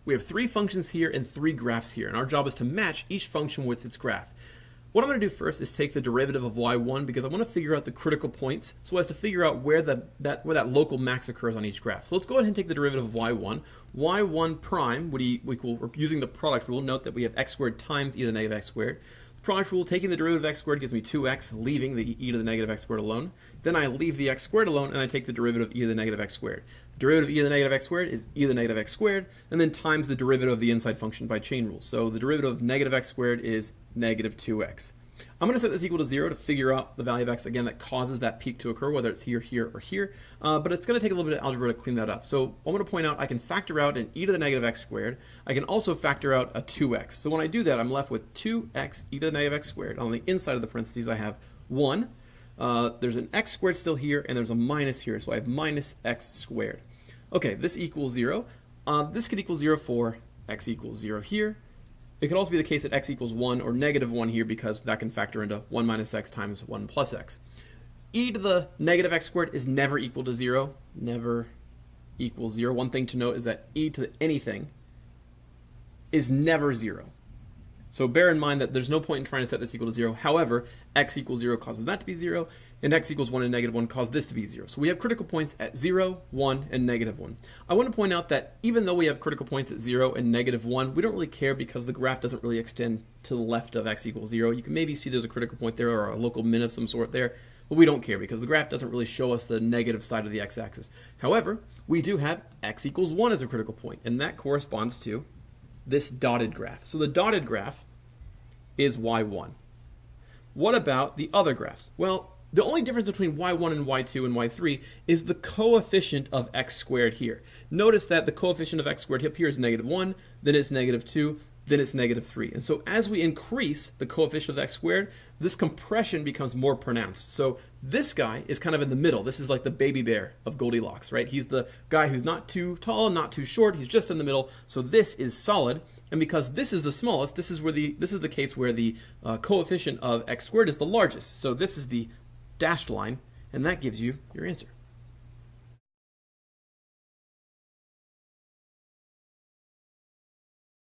We have 3 functions here and 3 graphs here, and our job is to match each function with its graph. What I'm going to do first is take the derivative of y1 because I want to figure out the critical points so as to figure out where that local max occurs on each graph. So let's go ahead and take the derivative of y1. y1 prime would equal, we're using the product rule. Note that we have x squared times e to the negative x squared. The product rule, taking the derivative of x squared gives me 2x, leaving the e to the negative x squared alone. Then I leave the x squared alone and I take the derivative of e to the negative x squared. The derivative of e to the negative x squared is e to the negative x squared, and then times the derivative of the inside function by chain rule. So the derivative of negative x squared is negative 2x. I'm going to set this equal to 0 to figure out the value of x, again, that causes that peak to occur, whether it's here, here, or here. But it's going to take a little bit of algebra to clean that up. So I'm going to point out I can factor out an e to the negative x squared. I can also factor out a 2x. So when I do that, I'm left with 2x e to the negative x squared. On the inside of the parentheses, I have 1. There's an x squared still here, and there's a minus here. So I have minus x squared. Okay, this equals 0. This could equal 0 for x equals 0 here. It could also be the case that x equals 1 or negative 1 here because that can factor into 1 minus x times 1 plus x. E to the negative x squared is never equal to 0. Never equals 0. One thing to note is that e to anything is never 0. So bear in mind that there's no point in trying to set this equal to 0. However, x equals 0 causes that to be 0, and x equals 1 and negative 1 cause this to be 0. So we have critical points at 0, 1, and negative 1. I want to point out that even though we have critical points at 0 and negative 1, we don't really care because the graph doesn't really extend to the left of x equals 0. You can maybe see there's a critical point there or a local min of some sort there, but we don't care because the graph doesn't really show us the negative side of the x-axis. However, we do have x equals 1 as a critical point, and that corresponds to this dotted graph. So the dotted graph is y1. What about the other graphs? Well, the only difference between y1 and y2 and y3 is the coefficient of x squared here. Notice that the coefficient of x squared up here is negative 1, then it's negative 2, then it's negative 3. And so as we increase the coefficient of x squared, this compression becomes more pronounced. So this guy is kind of in the middle. This is like the baby bear of Goldilocks, right? He's the guy who's not too tall, not too short. He's just in the middle. So this is solid. And because this is the smallest, this is the case where the coefficient of x squared is the largest. So this is the dashed line, and that gives you your answer.